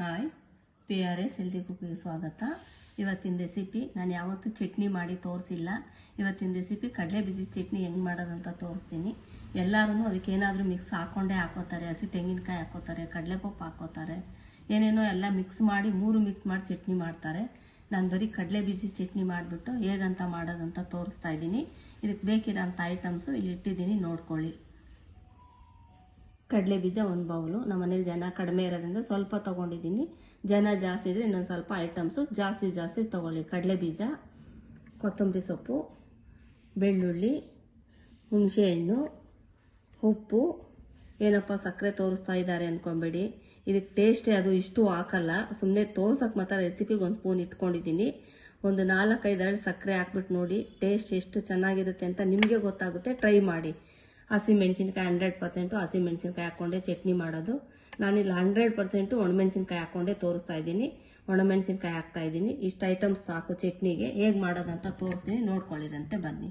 Hi, PRS healthy ಕುಕ್ಕಿಗೆ ಸ್ವಾಗತ. ಇವತ್ತಿನ recipe ನಾನು ಯಾವತ್ತೂ ಚಟ್ನಿ ಮಾಡಿ ತೋರಿಸಿಲ್ಲ. ಇವತ್ತಿನ ರೆಸಿಪಿ ಕಡಲೆ ಬೀಜ ಚಟ್ನಿ ಹೆಂಗೆ ಮಾಡೋದಂತ ತೋರಿಸ್ತೀನಿ. ಎಲ್ಲರೂ ಅದಕ್ಕೇನಾದರೂ ಮಿಕ್ಸ್ ಹಾಕ್ಕೊಂಡೇ ಹಾಕೋತಾರೆ. ಹಸಿ ತೆಂಗಿನಕಾಯಿ ಹಾಕೋತಾರೆ, ಕಡಲೆಪಪ್ಪು ಹಾಕೋತಾರೆ, ಏನೇನೋ ಎಲ್ಲ ಮಿಕ್ಸ್ ಮಾಡಿ ಮಿಕ್ಸ್ ಮಾಡಿ ಚಟ್ನಿ ಮಾಡ್ತಾರೆ. ನಾನು ಬರೀ ಕಡಲೆ ಬೀಜ ಚಟ್ನಿ ಮಾಡಿಬಿಟ್ಟು ಹೇಗಂತ ಮಾಡೋದಂತ ತೋರಿಸ್ತಾ ಇದ್ದೀನಿ. ಇದಕ್ಕೆ ಬೇಕಿರೋಂಥ ಐಟಮ್ಸು ಇಲ್ಲಿ ಇಟ್ಟಿದ್ದೀನಿ, ನೋಡ್ಕೊಳ್ಳಿ. ಕಡಲೆ ಬೀಜ 1 ಬೌಲು. ನಮ್ಮ ಮನೇಲಿ ಜನ ಕಡಿಮೆ ಇರೋದ್ರಿಂದ ಸ್ವಲ್ಪ ತೊಗೊಂಡಿದ್ದೀನಿ. ಜನ ಜಾಸ್ತಿ ಇದ್ರೆ ಇನ್ನೊಂದು ಸ್ವಲ್ಪ ಐಟಮ್ಸು ಜಾಸ್ತಿ ತೊಗೊಳ್ಳಿ. ಕಡಲೆ ಬೀಜ, ಕೊತ್ತಂಬರಿ ಸೊಪ್ಪು, ಬೆಳ್ಳುಳ್ಳಿ, ಹುಣಸೆಹಣ್ಣು, ಉಪ್ಪು. ಏನಪ್ಪ ಸಕ್ಕರೆ ತೋರಿಸ್ತಾ ಇದ್ದಾರೆ ಅಂದ್ಕೊಂಬೇಡಿ, ಇದಕ್ಕೆ ಟೇಸ್ಟೇ ಅದು ಇಷ್ಟು ಹಾಕಲ್ಲ. ಸುಮ್ಮನೆ ತೋರ್ಸಕ್ಕೆ ಮಾತ್ರ ರೆಸಿಪಿಗೆ 1 ಸ್ಪೂನ್ ಇಟ್ಕೊಂಡಿದ್ದೀನಿ. ಒಂದು 4-5 ಸಕ್ಕರೆ ಹಾಕ್ಬಿಟ್ಟು ನೋಡಿ ಟೇಸ್ಟ್ ಎಷ್ಟು ಚೆನ್ನಾಗಿರುತ್ತೆ ಅಂತ ನಿಮಗೆ ಗೊತ್ತಾಗುತ್ತೆ. ಟ್ರೈ ಮಾಡಿ. ಹಸಿ ಮೆಣಸಿನ್ಕಾಯಿ 100% ಹಸಿ ಮೆಣಸಿನ್ಕಾಯಿ ಹಾಕ್ಕೊಂಡೆ ಚಟ್ನಿ ಮಾಡೋದು. ನಾನಿಲ್ಲಿ 100% ಒಣಮೆಣಸಿನ್ಕಾಯಿ ಹಾಕ್ಕೊಂಡೆ ತೋರಿಸ್ತಾ ಇದ್ದೀನಿ. ಒಣಮೆಣಸಿನ್ಕಾಯಿ ಹಾಕ್ತಾ ಇದ್ದೀನಿ. ಇಷ್ಟು ಐಟಮ್ಸ್ ಸಾಕು ಚಟ್ನಿಗೆ. ಹೇಗೆ ಮಾಡೋದಂತ ತೋರಿಸ್ತೀನಿ, ನೋಡ್ಕೊಳ್ಳಿರಂತೆ ಬನ್ನಿ.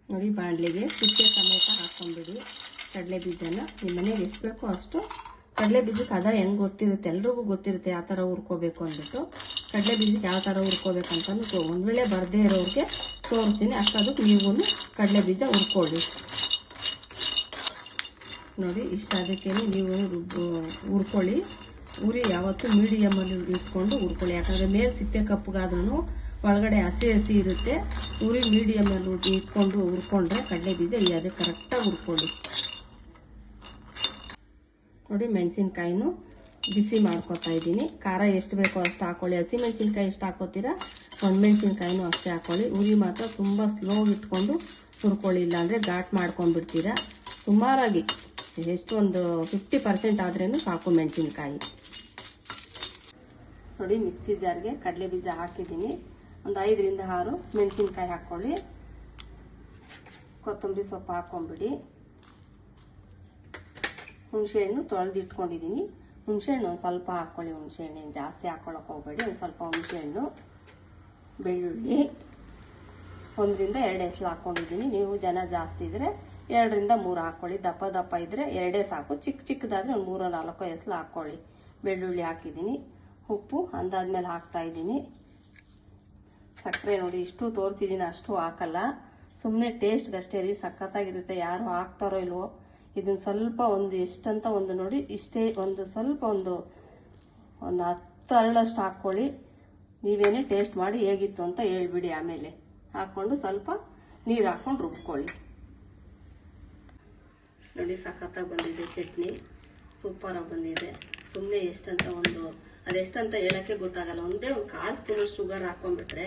ನೋಡಿ, ಬಾಣಲಿಗೆ ಸಿಪ್ಪೆ ಸಮೇತ ಹಾಕ್ಕೊಂಡ್ಬಿಡಿ ಕಡಲೆ ಬೀಜನ. ನಿಮ್ಮ ಮನೆಗೆ ಎಷ್ಟು ಬೇಕೋ ಅಷ್ಟು. ಕಡಲೆ ಬೀಜಕ್ಕೆ ಅದ ಹೆಂಗೆ ಗೊತ್ತಿರುತ್ತೆ, ಎಲ್ರಿಗೂ ಗೊತ್ತಿರುತ್ತೆ ಯಾವ ಥರ ಹುರ್ಕೋಬೇಕು ಅಂದ್ಬಿಟ್ಟು. ಕಡಲೆ ಬೀಜಕ್ಕೆ ಯಾವ ಥರ ಹುರ್ಕೋಬೇಕಂತಂದು ಒಂದು ವೇಳೆ ಬರದೇ ಇರೋರಿಗೆ ತೋರಿಸ್ತೀನಿ. ಅಷ್ಟದಕ್ಕೆ ನೀವು ಕಡಲೆ ಬೀಜ ಹುರ್ಕೊಳ್ಳಿ. ನೋಡಿ, ಇಷ್ಟ ಅದಕ್ಕೆ ನೀವು ಹುರ್ಕೊಳ್ಳಿ. ಉರಿ ಯಾವತ್ತೂ ಮೀಡಿಯಮಲ್ಲಿ ಇಟ್ಕೊಂಡು ಹುರ್ಕೊಳ್ಳಿ. ಯಾಕಂದರೆ ಮೇಲೆ ಸಿಪ್ಪೆ ಕಪ್ಪಗಾದ್ರೂ ಒಳಗಡೆ ಹಸಿ ಇರುತ್ತೆ. ಉರಿ ಮೀಡಿಯಮಲ್ಲಿ ಇಟ್ಕೊಂಡು ಹುರ್ಕೊಂಡ್ರೆ ಕಡಲೆ ಬೀಜ ಅದೇ ಕರೆಕ್ಟಾಗಿ ಹುರ್ಕೊಳ್ಳಿ. ನೋಡಿ, ಮೆಣಸಿನ್ಕಾಯಿನೂ ಬಿಸಿ ಮಾಡ್ಕೊತಾ ಇದ್ದೀನಿ. ಖಾರ ಎಷ್ಟು ಬೇಕೋ ಅಷ್ಟು ಹಾಕೊಳ್ಳಿ. ಹಸಿ ಮೆಣಸಿನ್ಕಾಯಿ ಎಷ್ಟು ಹಾಕೋತೀರಾ ಒಣಮೆಣಸಿನ್ಕಾಯಿನೂ ಅಷ್ಟೇ ಹಾಕೊಳ್ಳಿ. ಉರಿ ಮಾತ್ರ ತುಂಬ ಸ್ಲೋ ಇಟ್ಕೊಂಡು ಹುರ್ಕೊಳ್ಳಿ, ಇಲ್ಲಾಂದರೆ ಘಾಟ್ ಮಾಡ್ಕೊಂಡ್ಬಿಡ್ತೀರಾ. ಸುಮಾರಾಗಿ ಎಷ್ಟು ಒಂದು 50% ಆದ್ರೇನು ಸಾಕು ಮೆಣಸಿನ್ಕಾಯಿ. ನೋಡಿ, ಮಿಕ್ಸಿ ಜಾರ್ಗೆ ಕಡಲೆ ಬೀಜ ಹಾಕಿದ್ದೀನಿ. ಒಂದು 5-6 ಮೆಣಸಿನ್ಕಾಯಿ ಹಾಕ್ಕೊಳ್ಳಿ. ಕೊತ್ತಂಬರಿ ಸೊಪ್ಪು ಹಾಕೊಂಡ್ಬಿಡಿ. ಹುಣಸೆಹಣ್ಣು ತೊಳೆದು ಇಟ್ಕೊಂಡಿದ್ದೀನಿ. ಹುಣಸೆಹಣ್ಣು ಒಂದು ಸ್ವಲ್ಪ ಹಾಕ್ಕೊಳ್ಳಿ. ಹುಣಸೆಹಣ್ಣು ಜಾಸ್ತಿ ಹಾಕೊಳ್ಳೋಕೆ ಹೋಗಬೇಡಿ. ಒಂದು ಸ್ವಲ್ಪ ಹುಣಸೆಹಣ್ಣು, ಬೆಳ್ಳುಳ್ಳಿ 1-2 ಎಸಳು ಹಾಕ್ಕೊಂಡಿದ್ದೀನಿ. ನೀವು ಜನ ಜಾಸ್ತಿ ಇದ್ರೆ 2-3 ಹಾಕ್ಕೊಳ್ಳಿ. ದಪ್ಪ ಇದ್ರೆ 2 ಸಾಕು. ಚಿಕ್ಕದಾದ್ರೆ ಒಂದು 3-4 ಎಸಳು ಹಾಕ್ಕೊಳ್ಳಿ. ಬೆಳ್ಳುಳ್ಳಿ ಹಾಕಿದ್ದೀನಿ. ಉಪ್ಪು ಅಂದಾದ್ಮೇಲೆ ಹಾಕ್ತಾ ಇದ್ದೀನಿ. ಸಕ್ಕರೆ ನೋಡಿ, ಇಷ್ಟು ತೋರಿಸಿದ್ದೀನಿ, ಅಷ್ಟು ಹಾಕಲ್ಲ. ಸುಮ್ಮನೆ ಟೇಸ್ಟ್ಗಷ್ಟೇ ರೀ, ಸಖತ್ತಾಗಿರುತ್ತೆ. ಯಾರು ಹಾಕ್ತಾರೋ ಇಲ್ವೋ, ಇದನ್ನ ಸ್ವಲ್ಪ ಒಂದು ಎಷ್ಟಂತ ಒಂದು ನೋಡಿ, ಇಷ್ಟೇ ಒಂದು ಸ್ವಲ್ಪ ಒಂದು 10 ಅರಳಷ್ಟು ಹಾಕ್ಕೊಳ್ಳಿ. ನೀವೇನೇ ಟೇಸ್ಟ್ ಮಾಡಿ ಹೇಗಿತ್ತು ಅಂತ ಹೇಳ್ಬಿಡಿ. ಆಮೇಲೆ ಹಾಕ್ಕೊಂಡು ಸ್ವಲ್ಪ ನೀರು ಹಾಕ್ಕೊಂಡು ರುಬ್ಕೊಳ್ಳಿ. ನೋಡಿ, ಸಖತ್ತಾಗಿ ಬಂದಿದೆ ಚಟ್ನಿ, ಸೂಪರಾಗಿ ಬಂದಿದೆ. ಸುಮ್ಮನೆ ಅದೆಷ್ಟಂತ ಹೇಳೋಕ್ಕೆ ಗೊತ್ತಾಗಲ್ಲ. ಒಂದೇ ಒಂದು 1/4 ಸ್ಪೂನ್ ಶುಗರ್ ಹಾಕೊಂಡ್ಬಿಟ್ರೆ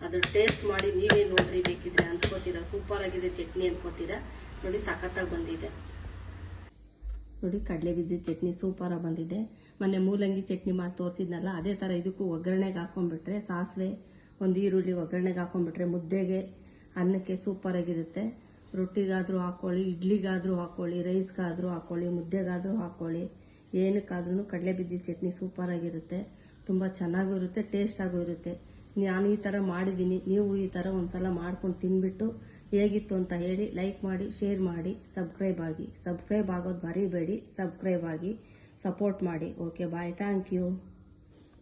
ಅದ್ರ ಟೇಸ್ಟ್ ಮಾಡಿ ನೀವೇ ನೋಡ್ರಿ, ಬೇಕಿದ್ರೆ ಅಂದ್ಕೋತೀರಾ ಸೂಪರ್ ಆಗಿದೆ ಚಟ್ನಿ ಅನ್ಕೋತೀರಾ. ನೋಡಿ, ಸಖತ್ತಾಗಿ ಬಂದಿದೆ. ನೋಡಿ, ಕಡಲೆ ಬೀಜ ಚಟ್ನಿ ಸೂಪರಾಗಿ ಬಂದಿದೆ. ಮೊನ್ನೆ ಮೂಲಂಗಿ ಚಟ್ನಿ ಮಾಡಿ ತೋರಿಸಿದ್ನಲ್ಲ, ಅದೇ ಥರ ಇದಕ್ಕೂ ಒಗ್ಗರಣೆಗೆ ಹಾಕೊಂಡ್ಬಿಟ್ರೆ, ಸಾಸಿವೆ, ಒಂದು ಈರುಳ್ಳಿ ಒಗ್ಗರಣೆಗೆ ಹಾಕೊಂಡ್ಬಿಟ್ರೆ ಮುದ್ದೆಗೆ, ಅನ್ನಕ್ಕೆ ಸೂಪರಾಗಿರುತ್ತೆ. ರೊಟ್ಟಿಗಾದರೂ ಹಾಕ್ಕೊಳ್ಳಿ, ಇಡ್ಲಿಗಾದರೂ ಹಾಕ್ಕೊಳ್ಳಿ, ರೈಸ್ಗಾದರೂ ಹಾಕ್ಕೊಳ್ಳಿ, ಮುದ್ದೆಗಾದರೂ ಹಾಕ್ಕೊಳ್ಳಿ, ಏನಕ್ಕಾದ್ರೂ ಕಡಲೆ ಬೀಜ ಚಟ್ನಿ ಸೂಪರಾಗಿರುತ್ತೆ. ತುಂಬ ಚೆನ್ನಾಗೂ ಇರುತ್ತೆ, ಟೇಸ್ಟಾಗೂ ಇರುತ್ತೆ. ನಾನು ಈ ಥರ ಮಾಡಿದ್ದೀನಿ. ನೀವು ಈ ಥರ ಒಂದ್ಸಲ ಮಾಡ್ಕೊಂಡು ತಿನ್ಬಿಟ್ಟು ಹೇಗಿತ್ತು ಅಂತ ಹೇಳಿ. ಲೈಕ್ ಮಾಡಿ, ಶೇರ್ ಮಾಡಿ, ಸಬ್ಸ್ಕ್ರೈಬ್ ಆಗೋದು ಮರಿಬೇಡಿ. ಸಬ್ಸ್ಕ್ರೈಬ್ ಆಗಿ ಸಪೋರ್ಟ್ ಮಾಡಿ. Okay, bye, thank you.